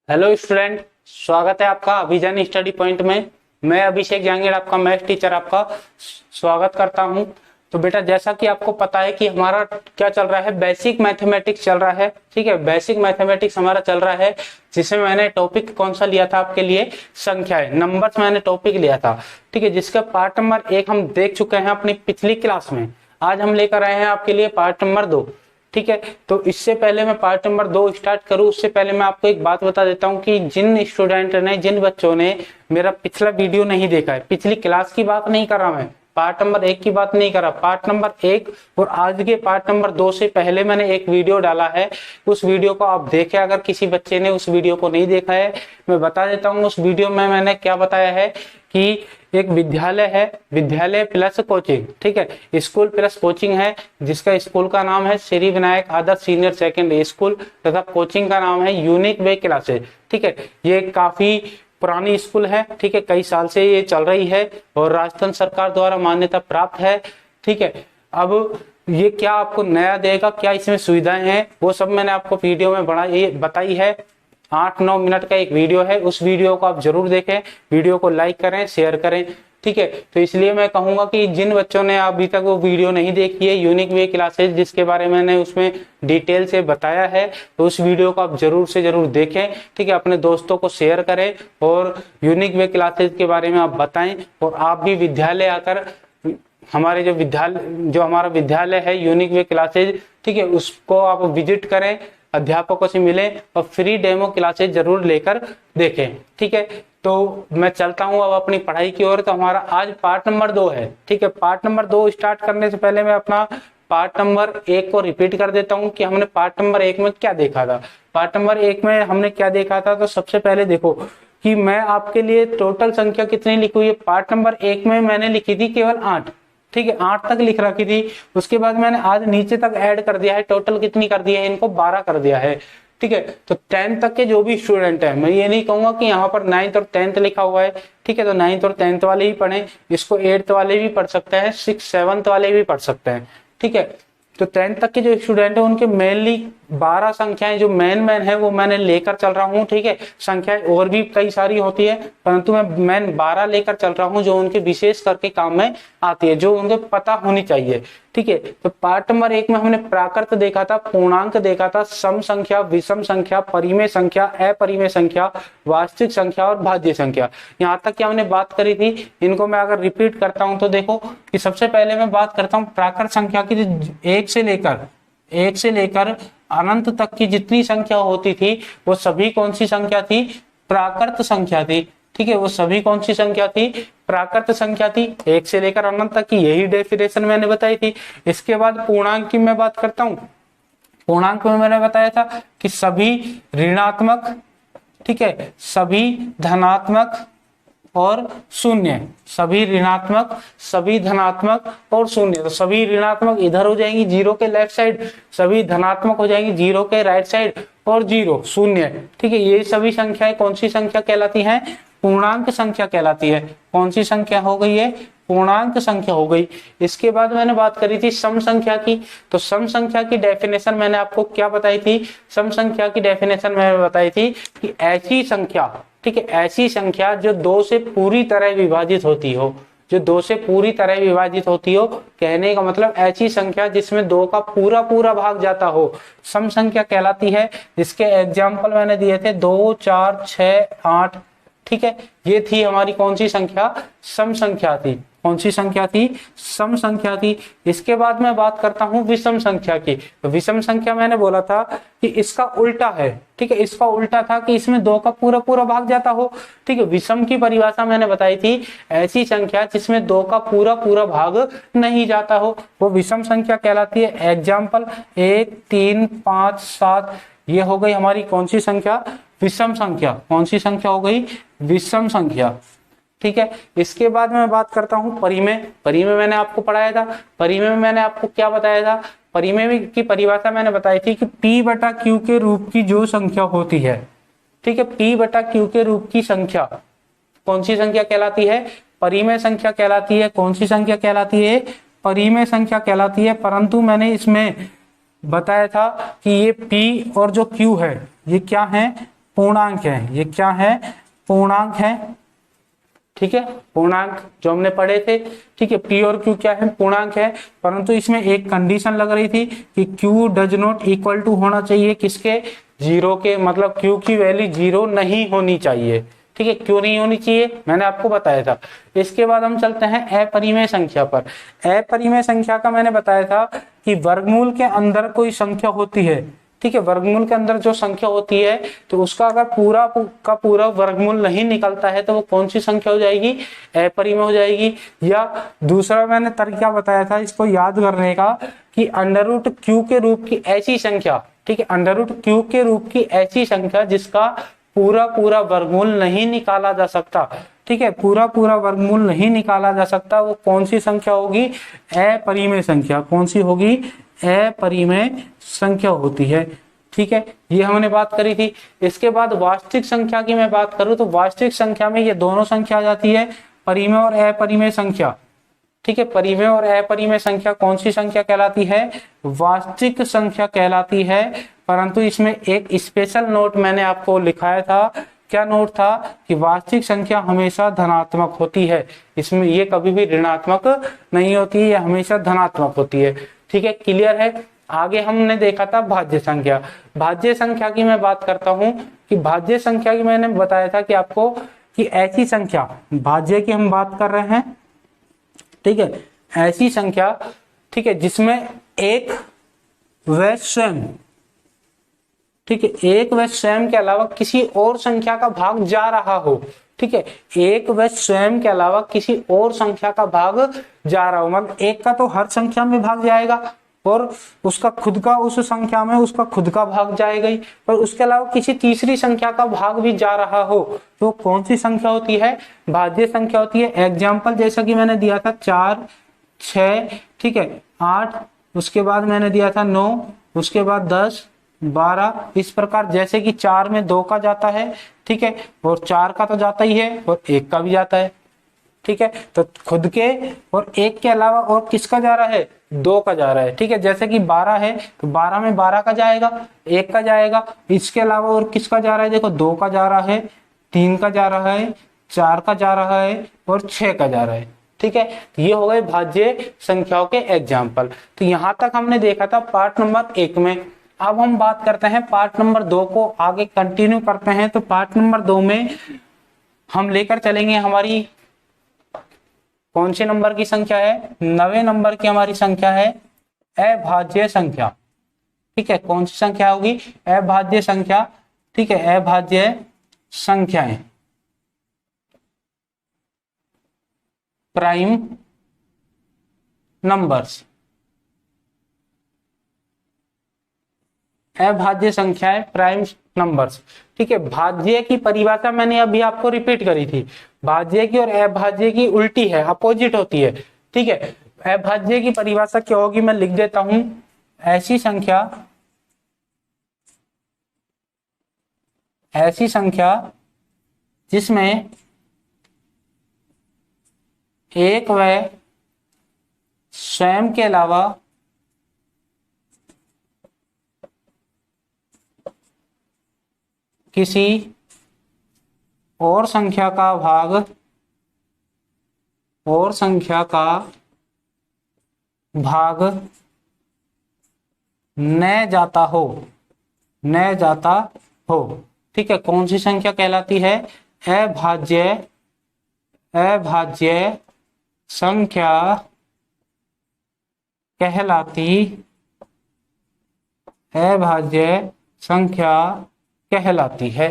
Hello student, स्वागत है आपका अभिजन स्टडी पॉइंट में। मैं अभिषेक जहांगीर, आपका मैथ टीचर, आपका स्वागत करता हूं। तो बेटा, जैसा कि आपको पता है कि हमारा क्या चल रहा है, बेसिक मैथमेटिक्स चल रहा है। ठीक है, बेसिक मैथमेटिक्स हमारा चल रहा है, जिसमें मैंने टॉपिक कौन सा लिया था आपके लिए, संख्याएं, नंबर्स मैंने टॉपिक लिया था। ठीक है, जिसका पार्ट नंबर 1 हम देख चुके हैं अपनी पिछली क्लास में। आज हम लेकर आए हैं आपके लिए पार्ट नंबर 2। ठीक है, तो इससे पहले मैं पार्ट नंबर 2 स्टार्ट करूं, उससे पहले मैं आपको एक बात बता देता हूं कि जिन स्टूडेंट ने, जिन बच्चों ने मेरा पिछला वीडियो नहीं देखा है, पिछली क्लास की बात नहीं कर रहा, मैं पार्ट नंबर 1 की बात नहीं कर रहा, पार्ट नंबर 1 और आज के पार्ट नंबर 2 से पहले मैंने एक वीडियो डाला है। उस वीडियो को आप देखें। अगर किसी बच्चे ने उस वीडियो को नहीं देखा है, मैं बता देता हूँ उस वीडियो में मैंने क्या बताया है कि एक विद्यालय है, विद्यालय प्लस कोचिंग। ठीक है, स्कूल प्लस कोचिंग है, जिसका स्कूल का नाम है श्री विनायक आदर्श सीनियर सेकेंडरी स्कूल, तथा कोचिंग का नाम है यूनिक वे क्लासेज। ठीक है, ये काफी पुरानी स्कूल है। ठीक है, कई साल से ये चल रही है और राजस्थान सरकार द्वारा मान्यता प्राप्त है। ठीक है, अब ये क्या आपको नया देगा, क्या इसमें सुविधाएं हैं, वो सब मैंने आपको वीडियो में बताई है। 8-9 मिनट का एक वीडियो है, उस वीडियो को आप जरूर देखें, वीडियो को लाइक करें, शेयर करें। ठीक है, तो इसलिए मैं कहूंगा कि जिन बच्चों ने अभी तक वो वीडियो नहीं देखी है, यूनिक वे क्लासेज, जिसके बारे में मैंने उसमें डिटेल से बताया है, तो उस वीडियो को आप जरूर से जरूर देखें। ठीक है, अपने दोस्तों को शेयर करें और यूनिक वे क्लासेज के बारे में आप बताएं। और आप भी विद्यालय आकर हमारे जो हमारा विद्यालय है यूनिक वे क्लासेज, ठीक है, उसको आप विजिट करें, अध्यापकों से मिलें और फ्री डेमो क्लासेज जरूर लेकर देखें। ठीक है, तो मैं चलता हूं अब अपनी पढ़ाई की ओर। तो हमारा आज पार्ट नंबर 2 है। ठीक है, पार्ट नंबर 2 स्टार्ट करने से पहले मैं अपना पार्ट नंबर 1 को रिपीट कर देता हूं कि हमने पार्ट नंबर 1 में क्या देखा था। पार्ट नंबर 1 में हमने क्या देखा था, तो सबसे पहले देखो कि मैं आपके लिए टोटल संख्या कितनी लिखी हुई है। पार्ट नंबर 1 में मैंने लिखी थी केवल 8। ठीक है, 8 तक लिख रखी थी। उसके बाद मैंने आज नीचे तक ऐड कर दिया है, टोटल कितनी कर दिया है, इनको 12 कर दिया है। ठीक है, तो 10th तक के जो भी स्टूडेंट है, मैं ये नहीं कहूंगा कि यहाँ पर 9th और 10th लिखा हुआ है। ठीक है, तो 9th और 10th वाले ही पढ़ें, इसको 8th वाले भी पढ़ सकते हैं, 6th 7th वाले भी पढ़ सकते हैं। ठीक है, तो 10th तक के जो स्टूडेंट है उनके मेनली 12 संख्याएं जो मेन है वो मैंने लेकर चल रहा हूँ। ठीक है, संख्याएं और भी कई सारी होती है, परंतु मैं मेन 12 लेकर चल रहा हूँ, जो उनके विशेष करके काम में आती है, जो उनको पता होनी चाहिए। ठीक है, तो पार्ट नंबर 1 में हमने प्राकृत देखा था, पूर्णांक देखा था, सम संख्या, विषम संख्या, परिमेय संख्या, अपरिमेय संख्या, वास्तविक संख्या और भाज्य संख्या। यहाँ तक की हमने बात करी थी। इनको मैं अगर रिपीट करता हूँ तो देखो कि सबसे पहले मैं बात करता हूँ प्राकृत संख्या की। 1 से लेकर अनंत तक की जितनी संख्या होती थी वो सभी कौन सी संख्या थी, प्राकृत संख्या थी। ठीक है, वो सभी कौन सी संख्या थी, प्राकृत संख्या थी। 1 से लेकर अनंत तक की यही डेफिनेशन मैंने बताई थी। इसके बाद पूर्णांक की मैं बात करता हूं। पूर्णांक में मैंने बताया था कि सभी ऋणात्मक, ठीक है, सभी धनात्मक और शून्य, सभी ऋणात्मक, सभी धनात्मक और शून्य। तो सभी ऋणात्मक इधर हो जाएंगी जीरो के लेफ्ट साइड, सभी धनात्मक हो जाएंगी जीरो के राइट साइड, और जीरो शून्य। ठीक है, ये सभी संख्याएं कौन सी संख्या कहलाती हैं, पूर्णांक संख्या कहलाती है। कौन सी संख्या हो गई है, पूर्णांक संख्या हो गई। इसके बाद मैंने बात करी थी सम संख्या की। तो सम संख्या की डेफिनेशन मैंने आपको क्या बताई थी, सम संख्या की डेफिनेशन मैंने बताई थी कि ऐसी संख्या, ठीक है, ऐसी संख्या जो 2 से पूरी तरह विभाजित होती हो, जो 2 से पूरी तरह विभाजित होती हो, कहने का मतलब ऐसी संख्या जिसमें 2 का पूरा पूरा भाग जाता हो, सम संख्या कहलाती है। जिसके एग्जाम्पल मैंने दिए थे 2, 4, 6, 8। ठीक है, ये थी हमारी कौन सी संख्या, सम संख्या थी। कौन सी संख्या थी, सम संख्या थी। इसके बाद मैं बात करता हूं विषम संख्या की। तो विषम संख्या मैंने बोला था कि इसका उल्टा है। ठीक है, इसका उल्टा था कि इसमें 2 का पूरा पूरा भाग जाता हो। ठीक है, विषम की परिभाषा मैंने बताई थी, ऐसी संख्या जिसमें 2 का पूरा पूरा भाग नहीं जाता हो, वो विषम संख्या कहलाती है। एग्जाम्पल 1, 3, 5, 7, ये हो गई हमारी कौन सी संख्या, विषम संख्या। कौन सी संख्या हो गई, विषम संख्या। ठीक है, इसके बाद मैं बात करता हूं परिमेय। परिमेय मैंने आपको पढ़ाया था। परिमेय में मैंने आपको क्या बताया था, परिमेय की परिभाषा मैंने बताई थी कि P/Q के रूप की जो संख्या होती है, ठीक है, P/Q के रूप की संख्या कौन सी संख्या कहलाती है, परिमेय संख्या कहलाती है। कौन सी संख्या कहलाती है, परिमेय संख्या कहलाती है। परंतु मैंने इसमें बताया था कि ये P और जो Q है ये क्या है, पूर्णांक है, ये क्या है, पूर्णांक है। ठीक है, पूर्णांक जो हमने पढ़े थे। ठीक है, पी और क्यू क्या है, पूर्णांक है। परंतु इसमें एक कंडीशन लग रही थी कि Q does not equal to होना चाहिए किसके, जीरो के, मतलब क्यू की वैल्यू जीरो नहीं होनी चाहिए। ठीक है, क्यों नहीं होनी चाहिए मैंने आपको बताया था। इसके बाद हम चलते हैं अपरिमेय संख्या पर। अपरिमेय संख्या का मैंने बताया था कि वर्गमूल के अंदर कोई संख्या होती है। ठीक है, वर्गमूल के अंदर जो संख्या होती है तो उसका अगर पूरा का पूरा वर्गमूल नहीं निकलता है तो वो कौन सी संख्या हो जाएगी, अपरिमेय हो जाएगी। या दूसरा मैंने तरीका बताया था इसको याद करने का कि अंडर रूट क्यू के रूप की ऐसी संख्या, ठीक है, अंडर रूट क्यू के रूप की ऐसी संख्या जिसका पूरा पूरा वर्गमूल नहीं निकाला जा सकता। ठीक है, पूरा पूरा वर्गमूल नहीं निकाला जा सकता, वो कौन सी संख्या होगी, अपरिमेय संख्या। कौन सी होगी, अपरिमेय संख्या होती है। ठीक है, ये हमने बात करी थी। इसके बाद वास्तविक संख्या की मैं बात करूं तो वास्तविक संख्या में ये दोनों संख्या आ जाती है, परिमेय और अपरिमेय संख्या। ठीक है, परिमेय और अपरिमेय संख्या कौन सी संख्या कहलाती है, वास्तविक संख्या कहलाती है। परंतु इसमें एक स्पेशल नोट मैंने आपको लिखाया था। क्या नोट था कि वास्तविक संख्या हमेशा धनात्मक होती है, इसमें ये कभी भी ऋणात्मक नहीं होती है, ये हमेशा धनात्मक होती है। ठीक है, क्लियर है। आगे हमने देखा था भाज्य संख्या। भाज्य संख्या की मैं बात करता हूं कि भाज्य संख्या की मैंने बताया था कि आपको कि ऐसी संख्या, भाज्य की हम बात कर रहे हैं। ठीक है, ऐसी संख्या, ठीक है, जिसमें एक व स्वयं, ठीक है, एक व स्वयं के अलावा किसी और संख्या का भाग जा रहा हो। ठीक है, एक व स्वयं के अलावा किसी और संख्या का भाग जा रहा हो, मतलब एक का तो हर संख्या में भाग जाएगा और उसका खुद का उस संख्या में उसका खुद का भाग जाएगा ही, पर उसके अलावा किसी तीसरी संख्या का भाग भी जा रहा हो तो कौन सी संख्या होती है, भाज्य संख्या होती है। एग्जाम्पल जैसा कि मैंने दिया था 4, 6, ठीक है, 8, उसके बाद मैंने दिया था 9, उसके बाद 10, 12, इस प्रकार। जैसे कि 4 में 2 का जाता है, ठीक है, और 4 का तो जाता ही है और 1 का भी जाता है। ठीक है, तो खुद के और 1 के अलावा और किसका जा रहा है, 2 का जा रहा है। ठीक है, जैसे कि 12 है तो 12 में 12 का जाएगा, 1 का जाएगा, इसके अलावा और किसका जा रहा है, देखो 2 का जा रहा है, 3 का जा रहा है, 4 का जा रहा है और 6 का जा रहा है। ठीक है, तो ये हो गए भाज्य संख्याओं के एग्जाम्पल। तो यहां तक हमने देखा था पार्ट नंबर 1 में। अब हम बात करते हैं पार्ट नंबर 2 को, आगे कंटिन्यू करते हैं। तो पार्ट नंबर 2 में हम लेकर चलेंगे हमारी कौन से नंबर की संख्या है, 9वें नंबर की हमारी संख्या है अभाज्य संख्या। ठीक है, कौन सी संख्या होगी, अभाज्य संख्या। ठीक है, अभाज्य संख्याएं, प्राइम नंबर्स, अभाज्य संख्याएं प्राइम नंबर्स। ठीक है, भाज्य की परिभाषा मैंने अभी आपको रिपीट करी थी। भाज्य की और अभाज्य की उल्टी है, अपोजिट होती है। ठीक है, अभाज्य की परिभाषा क्या होगी, मैं लिख देता हूं, ऐसी संख्या जिसमें एक व स्वयं के अलावा किसी और संख्या का भाग न जाता हो। ठीक है, कौन सी संख्या कहलाती है, अभाज्य संख्या कहलाती है।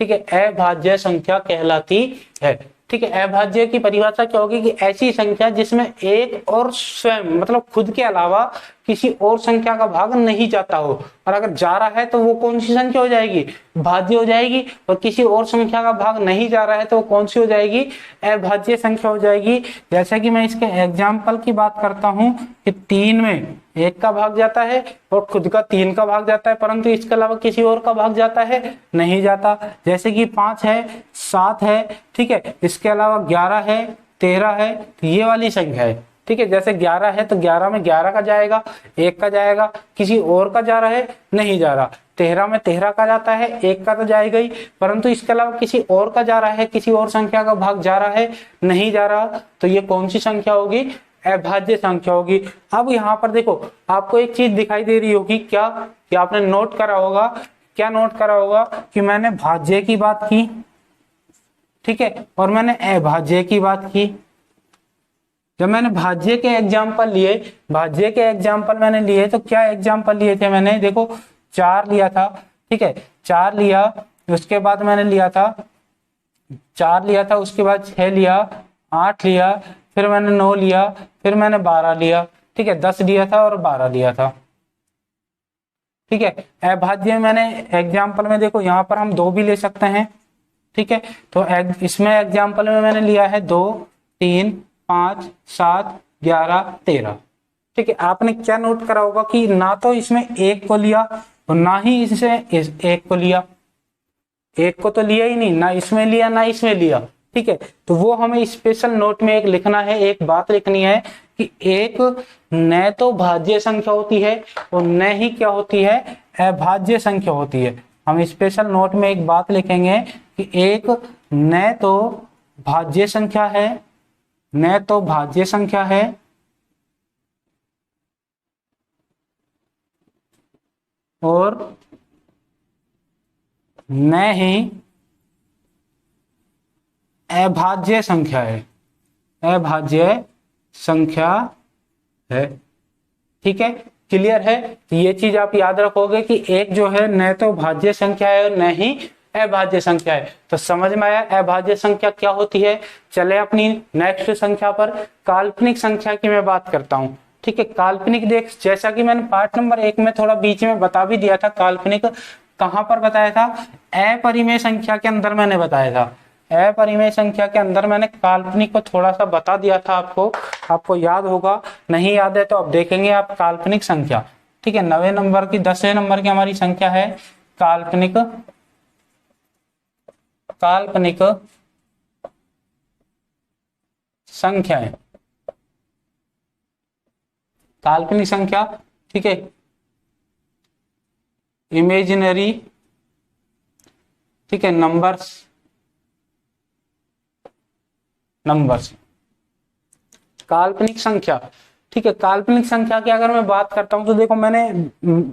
ठीक है, अभाज्य संख्या कहलाती है। ठीक है, अभाज्य की परिभाषा क्या होगी कि ऐसी संख्या जिसमें एक और स्वयं मतलब खुद के अलावा किसी और संख्या का भाग नहीं जाता हो, और अगर जा रहा है तो वो कौन सी संख्या हो जाएगी, भाज्य हो जाएगी, और किसी और संख्या का भाग नहीं जा रहा है तो वो कौन सी हो जाएगी, अभाज्य संख्या हो जाएगी। जैसे कि मैं इसके एग्जाम्पल की बात करता हूं कि 3 में 1 का भाग जाता है और खुद का 3 का भाग जाता है, परंतु इसके अलावा किसी और का भाग जाता है, नहीं जाता। जैसे कि 5 है, 7 है, ठीक है, इसके अलावा 11 है, 13 है, तो ये वाली संख्या है। ठीक है, जैसे 11 है तो 11 में 11 का जाएगा, 1 का जाएगा, किसी और का जा रहा है, नहीं जा रहा। 13 में 13 का जाता है, 1 का तो जाएगा ही, परंतु इसके अलावा किसी और का जा रहा है, किसी और संख्या का भाग जा रहा है, नहीं जा रहा। तो ये कौन सी संख्या होगी? अभाज्य संख्या होगी। अब यहाँ पर देखो, आपको एक चीज दिखाई दे रही होगी, क्या कि आपने नोट करा होगा, क्या नोट करा होगा कि मैंने भाज्य की बात की, ठीक है, और मैंने अभाज्य की बात की। जब मैंने भाज्य के एग्जाम्पल लिए, भाज्य के एग्जाम्पल मैंने लिए, तो क्या एग्जाम्पल लिए थे मैंने? देखो 4 लिया था, ठीक है, 4 लिया, उसके बाद मैंने लिया था 4 लिया था, उसके बाद 6 लिया, 8 लिया, फिर मैंने 9 लिया, फिर मैंने 12 लिया, ठीक है, 10 लिया था और 12 लिया था, ठीक है। अभाज्य मैंने एग्जाम्पल में देखो यहाँ पर हम 2 भी ले सकते हैं, ठीक है, तो इसमें एग्जाम्पल में मैंने लिया है 2, 3, 5, 7, 11, 13, ठीक है। आपने क्या नोट करा होगा कि ना तो इसमें 1 को लिया और ना ही इसमें 1 को लिया, 1 को तो लिया ही नहीं, ना इसमें लिया ना इसमें लिया, ठीक है। तो वो हमें स्पेशल नोट में एक लिखना है, एक बात लिखनी है कि एक न तो भाज्य संख्या होती है और न ही क्या होती है, अभाज्य संख्या होती है। हम स्पेशल नोट में एक बात लिखेंगे कि एक न तो भाज्य संख्या है, न तो भाज्य संख्या है और न ही अभाज्य संख्या है, अभाज्य संख्या है, ठीक है। क्लियर है? तो ये चीज आप याद रखोगे कि एक जो है न तो भाज्य संख्या है और न ही अभाज्य संख्या है। तो समझ में आया अभाज्य संख्या क्या होती है। चले अपनी नेक्स्ट संख्या पर, काल्पनिक संख्या की मैं बात करता हूं, ठीक है। काल्पनिक देख, जैसा कि मैंने पार्ट नंबर 1 में थोड़ा बीच में बता भी दिया था, काल्पनिक कहां पर बताया था? अपरिमेय संख्या के अंदर मैंने बताया था, अपरिमेय संख्या के अंदर मैंने काल्पनिक को थोड़ा सा बता दिया था आपको याद होगा, नहीं याद है तो अब देखेंगे आप काल्पनिक संख्या, ठीक है। 9वें नंबर की 10वें नंबर की हमारी संख्या है काल्पनिक संख्याएं, काल्पनिक संख्या, ठीक है, इमेजिनरी, ठीक है, नंबर्स, काल्पनिक संख्या, ठीक है। काल्पनिक संख्या की अगर मैं बात करता हूं तो देखो, मैंने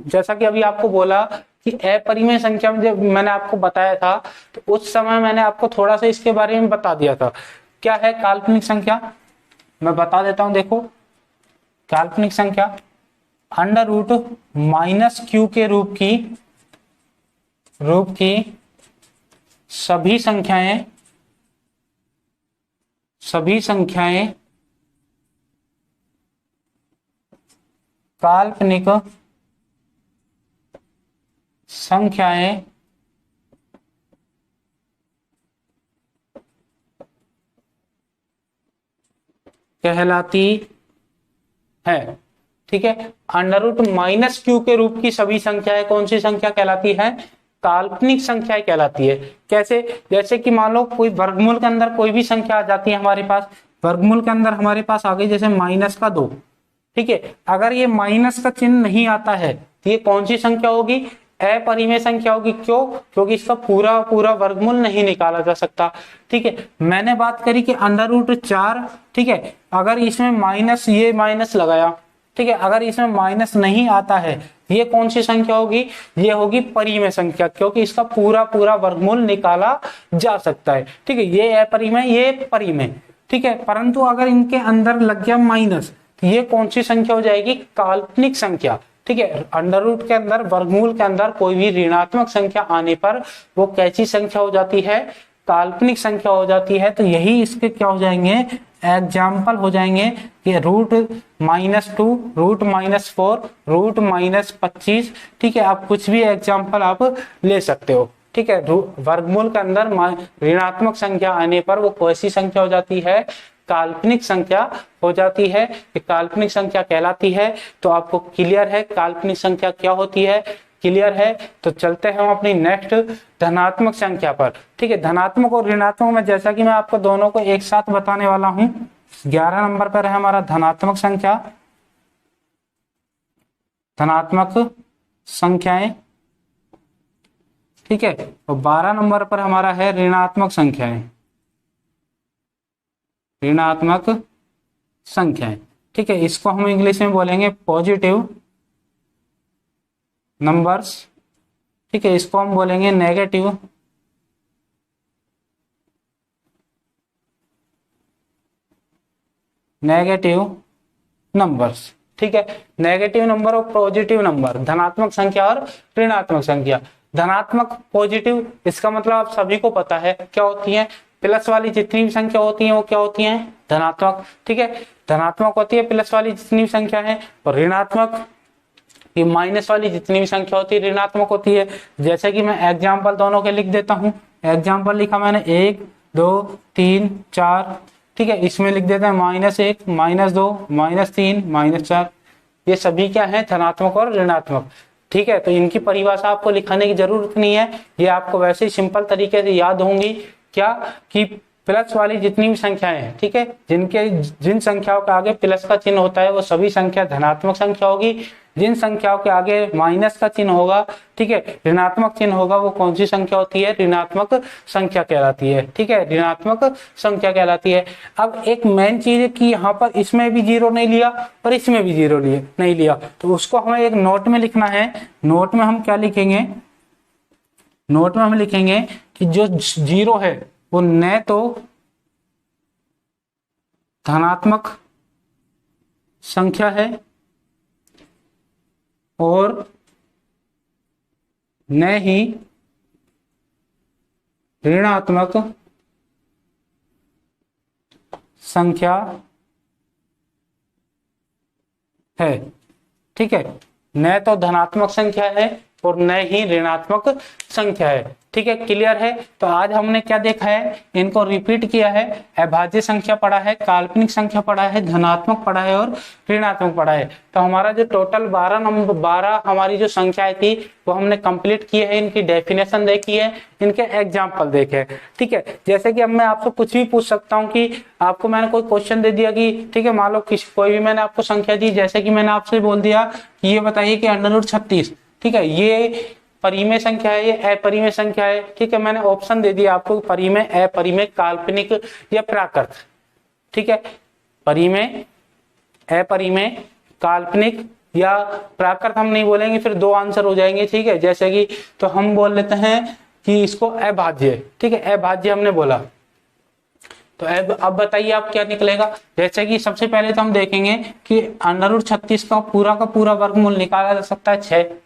जैसा कि अभी आपको बोला कि अपरिमेय संख्या में जब मैंने आपको बताया था तो उस समय मैंने आपको थोड़ा सा इसके बारे में बता दिया था। क्या है काल्पनिक संख्या, मैं बता देता हूं। देखो काल्पनिक संख्या अंडर रूट माइनस क्यू के रूप की सभी संख्याएं काल्पनिक संख्याएं कहलाती है, ठीक है। अंडर रूट माइनस क्यू के रूप की सभी संख्याएं कौन सी संख्या कहलाती है? काल्पनिक संख्याएं कहलाती है। कैसे? जैसे कि मान लो कोई वर्गमूल के अंदर कोई भी संख्या आ जाती है हमारे पास, वर्गमूल के अंदर हमारे पास आ गई जैसे -2, ठीक है। अगर ये माइनस का चिन्ह नहीं आता है तो ये कौन सी संख्या होगी? अपरिमेय संख्या होगी। क्यों? क्योंकि इसका पूरा वर्गमूल नहीं निकाला जा सकता, ठीक है। मैंने बात करी कि अंडर रूट 4, ठीक है, अगर इसमें माइनस, ये माइनस लगाया, ठीक है, अगर इसमें माइनस नहीं आता है ये कौन सी संख्या होगी? ये होगी परिमेय संख्या, क्योंकि इसका पूरा वर्गमूल निकाला जा सकता है, ठीक है। ये अपरिमेय, ये परिमेय, ठीक है। परंतु अगर इनके अंदर लग गया माइनस, ये कौन सी संख्या हो जाएगी? काल्पनिक संख्या, ठीक है। अंडर रूट के अंदर, वर्गमूल के अंदर कोई भी ऋणात्मक संख्या आने पर वो कैसी संख्या हो जाती है? काल्पनिक संख्या हो जाती है। तो यही इसके क्या हो जाएंगे? एग्जाम्पल हो जाएंगे कि रूट -2, रूट -4, रूट -25, ठीक है। आप कुछ भी एग्जाम्पल आप ले सकते हो, ठीक है। वर्गमूल के अंदर ऋणात्मक संख्या आने पर वो कैसी संख्या हो जाती है? काल्पनिक संख्या हो जाती है, कि काल्पनिक संख्या कहलाती है। तो आपको क्लियर है काल्पनिक संख्या क्या होती है? क्लियर है? तो चलते हैं हम अपनी नेक्स्ट धनात्मक संख्या पर, ठीक है। धनात्मक और ऋणात्मक में जैसा कि मैं आपको दोनों को एक साथ बताने वाला हूं, 11 नंबर पर है हमारा धनात्मक संख्या, धनात्मक संख्याएं, ठीक है। और 12 नंबर पर हमारा है ऋणात्मक संख्याएं, ऋणात्मक संख्याएं, ठीक है। इसको हम इंग्लिश में बोलेंगे पॉजिटिव नंबर्स, ठीक है। इसको हम बोलेंगे नेगेटिव नंबर्स, ठीक है। नेगेटिव नंबर और पॉजिटिव नंबर, धनात्मक संख्या और ऋणात्मक संख्या। धनात्मक पॉजिटिव, इसका मतलब आप सभी को पता है क्या होती है, प्लस वाली जितनी भी संख्या होती है वो क्या होती है, धनात्मक, ठीक है। धनात्मक होती है प्लस वाली जितनी भी संख्या है, और ऋणात्मक ये माइनस वाली जितनी भी संख्या होती है ऋणात्मक होती है। जैसे कि मैं एग्जाम्पल दोनों के लिख देता हूं। एग्जाम्पल लिखा मैंने 1 2 3 4, ठीक है। इसमें लिख देते हैं -1 -2 -3 -4। ये सभी क्या है, धनात्मक और ऋणात्मक, ठीक है। तो इनकी परिभाषा आपको लिखाने की जरूरत नहीं है, ये आपको वैसे ही सिंपल तरीके से याद होंगी। क्या कि प्लस वाली जितनी भी संख्याएं हैं, ठीक है, जिन संख्याओं के आगे प्लस का चिन्ह होता है वो सभी संख्या धनात्मक संख्या होगी। जिन संख्याओं के आगे माइनस का चिन्ह होगा, ठीक है, ऋणात्मक चिन्ह होगा, वो कौन सी संख्या होती है, ऋणात्मक संख्या कहलाती है, ठीक है, ऋणात्मक संख्या कहलाती है। अब एक मेन चीज है कि यहाँ पर इसमें भी जीरो नहीं लिया और इसमें भी जीरो नहीं लिया, तो उसको हमें एक नोट में लिखना है। नोट में हम क्या लिखेंगे, नोट में हम लिखेंगे कि जो जीरो है वो न तो धनात्मक संख्या है और न ही ऋणात्मक संख्या है, ठीक है। न तो धनात्मक संख्या है और न ही ऋणात्मक संख्या है, ठीक है। क्लियर है। तो आज हमने क्या देखा है, इनको रिपीट किया है। अभाज्य संख्या पढ़ा है, काल्पनिक संख्या पढ़ा है, धनात्मक पढ़ा है और ऋणात्मक पढ़ा है। तो हमारा जो टोटल 12 हमारी जो संख्याएं थी वो हमने कंप्लीट की है, इनकी डेफिनेशन देखी है, इनके एग्जाम्पल देखे, ठीक है। जैसे कि अब मैं आपसे कुछ भी पूछ सकता हूँ कि आपको मैंने कोई क्वेश्चन दे दिया कि, ठीक है, मान लो कोई भी मैंने आपको संख्या दी, जैसे कि मैंने आपसे बोल दिया कि ये बताइए कि √36, ठीक है, ये परिमेय संख्या है, ये अपरिमेय संख्या है, ठीक है। मैंने ऑप्शन दे दिया आपको, परिमेय, अपरिमेय, काल्पनिक या प्राकृत, ठीक है। परिमेय, अपरिमेय, काल्पनिक या प्राकृत हम नहीं बोलेंगे, फिर 2 आंसर हो जाएंगे, ठीक है। जैसे कि तो हम बोल लेते हैं कि इसको अभाज्य, ठीक है, अभाज्य हमने बोला। तो अब बताइए आप क्या निकलेगा। जैसे कि सबसे पहले तो हम देखेंगे कि √36 का पूरा वर्गमूल निकाला जा सकता है, 6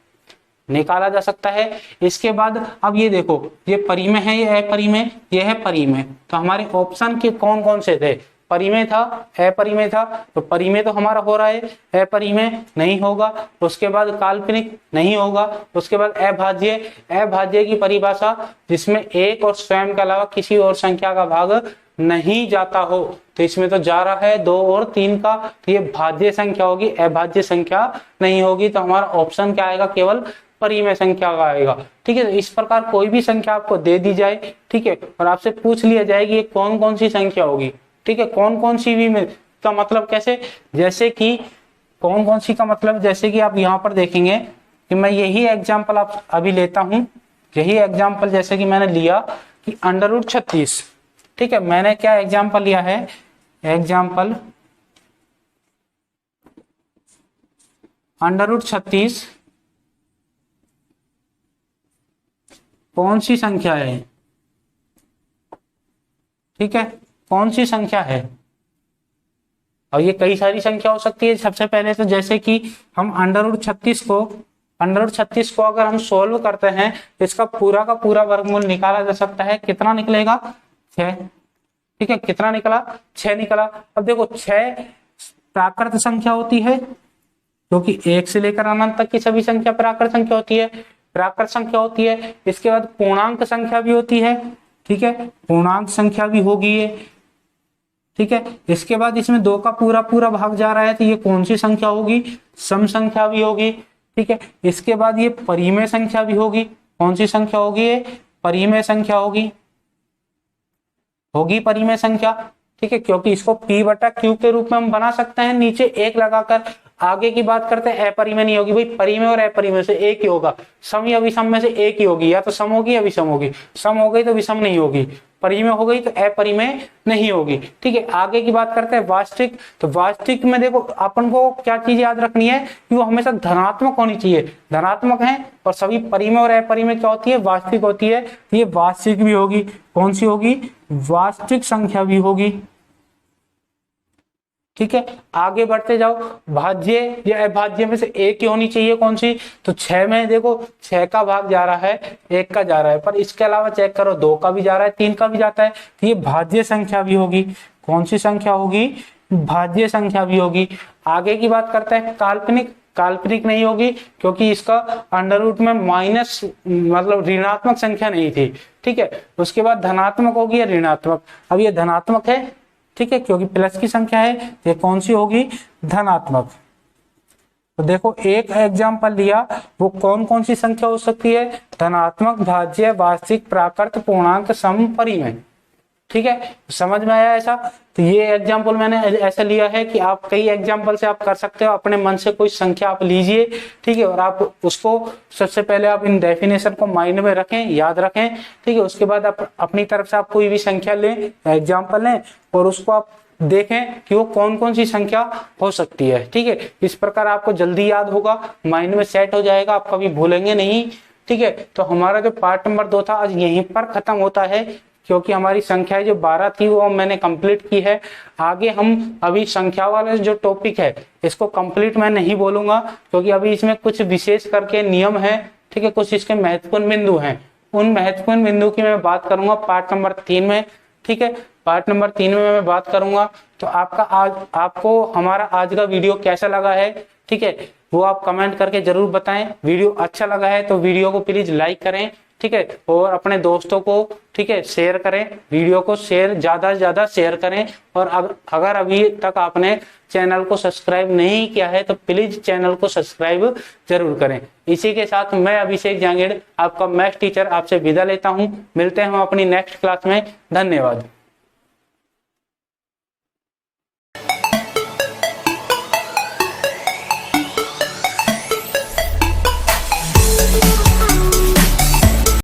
निकाला जा सकता है। इसके बाद अब ये देखो, ये परिमेय है, ये अपरिमेय, ये है परिमेय। तो हमारे ऑप्शन के कौन कौन से थे, परिमेय था, अपरिमेय था। तो परिमेय तो हमारा हो रहा है, अपरिमेय नहीं होगा। उसके बाद काल्पनिक नहीं होगा। उसके बाद अभाज्य, अभाज्य की परिभाषा जिसमें एक और स्वयं के अलावा किसी और संख्या का भाग नहीं जाता हो, तो इसमें तो जा रहा है 2 और 3 का, तो ये भाज्य संख्या होगी, अभाज्य संख्या नहीं होगी। तो हमारा ऑप्शन क्या आएगा, केवल परिमेय संख्या का आएगा, ठीक है। तो इस प्रकार कोई भी संख्या आपको दे दी जाए, ठीक है, और आपसे पूछ लिया जाए कि ये कौन कौन सी संख्या होगी, ठीक है, कौन कौन सी भी में का मतलब कैसे, जैसे कि कौन कौन सी का मतलब, जैसे कि आप यहाँ पर देखेंगे कि मैं यही एग्जाम्पल आप अभी लेता हूं, यही एग्जाम्पल जैसे कि मैंने लिया कि √36, ठीक है। मैंने क्या एग्जाम्पल लिया है, एग्जाम्पल √36 कौन सी संख्या है, ठीक है, कौन सी संख्या है। और ये कई सारी संख्या हो सकती है। सबसे पहले तो जैसे कि हम √36 को अगर हम सोल्व करते हैं तो इसका पूरा का पूरा वर्गमूल निकाला जा सकता है। कितना निकलेगा, 6, ठीक है। कितना निकला, 6 निकला। अब देखो 6 प्राकृत संख्या होती है, क्योंकि 1 से लेकर अनंत तक की सभी संख्या प्राकृत संख्या होती है, प्राकृत संख्या होती है। इसके बाद पूर्णांक संख्या भी होती है, ठीक है, पूर्णांक संख्या भी होगी ये, ठीक है। इसके बाद इसमें 2 का पूरा भाग जा रहा है, तो ये कौन सी संख्या होगी, सम संख्या भी होगी, ठीक है। इसके बाद ये परिमेय संख्या भी होगी, कौन सी संख्या होगी, ये परिमेय संख्या होगी परिमेय संख्या, ठीक है, क्योंकि इसको P बटा Q के रूप में हम बना सकते हैं नीचे एक लगाकर। आगे की बात करते हैं, अपरिमेय नहीं होगी भाई, परिमेय और अपरिमेय से एक ही होगा, सम या विषम में से एक ही होगी, या तो सम होगी या विषम होगी, सम हो गई तो विषम नहीं होगी, परिमेय हो गई तो अपरिमेय नहीं होगी। ठीक है, आगे की बात करते हैं वास्तविक। तो वास्तविक में देखो अपन को क्या चीज याद रखनी है कि वो हमेशा धनात्मक होनी चाहिए, धनात्मक है, और सभी परिमेय और अपरिमेय क्या होती है, वास्तविक होती है। ये वास्तविक भी होगी, कौन सी होगी, वास्तविक संख्या भी होगी। ठीक है, आगे बढ़ते जाओ, भाज्य या अभाज्य में से एक ही होनी चाहिए, कौन सी, तो 6 में देखो 6 का भाग जा रहा है, 1 का जा रहा है, पर इसके अलावा चेक करो 2 का भी जा रहा है, 3 का भी जाता है, तो ये भाज्य संख्या भी होगी। कौन सी संख्या होगी, भाज्य संख्या भी होगी। आगे की बात करते हैं काल्पनिक। काल्पनिक नहीं होगी क्योंकि इसका अंडर रूट में माइनस मतलब ऋणात्मक संख्या नहीं थी। ठीक है, उसके बाद धनात्मक होगी या ऋणात्मक, अब ये धनात्मक है, ठीक है, क्योंकि प्लस की संख्या है, ये कौन सी होगी, धनात्मक। तो देखो एक एग्जांपल लिया, वो कौन कौन सी संख्या हो सकती है, धनात्मक, भाज्य, वास्तविक, प्राकृत, पूर्णांक, सम, परिमेय। ठीक है, समझ में आया ऐसा। तो ये एग्जांपल मैंने ऐसा लिया है कि आप कई एग्जांपल से आप कर सकते हो, अपने मन से कोई संख्या आप लीजिए, ठीक है, और आप उसको सबसे पहले आप इन डेफिनेशन को माइंड में रखें, याद रखें, ठीक है, उसके बाद आप अपनी तरफ से आप कोई भी संख्या लें, एग्जांपल लें, और उसको आप देखें कि वो कौन कौन सी संख्या हो सकती है। ठीक है, इस प्रकार आपको जल्दी याद होगा, माइंड में सेट हो जाएगा, आप कभी भूलेंगे नहीं। ठीक है, तो हमारा जो पार्ट नंबर 2 था आज यहीं पर खत्म होता है, क्योंकि हमारी संख्या जो 12 थी वो मैंने कंप्लीट की है। आगे हम अभी संख्या वाले जो टॉपिक है इसको कंप्लीट मैं नहीं बोलूंगा, क्योंकि अभी इसमें कुछ विशेष करके नियम है, ठीक है, कुछ इसके महत्वपूर्ण बिंदु हैं, उन महत्वपूर्ण बिंदु की मैं बात करूंगा पार्ट नंबर 3 में। ठीक है, पार्ट नंबर 3 में मैं बात करूंगा। तो आपको हमारा आज का वीडियो कैसा लगा है, ठीक है, वो आप कमेंट करके जरूर बताएं। वीडियो अच्छा लगा है तो वीडियो को प्लीज लाइक करें, ठीक है, और अपने दोस्तों को, ठीक है, शेयर करें, वीडियो को शेयर ज्यादा से ज्यादा शेयर करें। और अगर अभी तक आपने चैनल को सब्सक्राइब नहीं किया है तो प्लीज चैनल को सब्सक्राइब जरूर करें। इसी के साथ मैं अभिषेक जांगीड़, आपका मैथ्स टीचर, आपसे विदा लेता हूं। मिलते हैं हम अपनी नेक्स्ट क्लास में। धन्यवाद।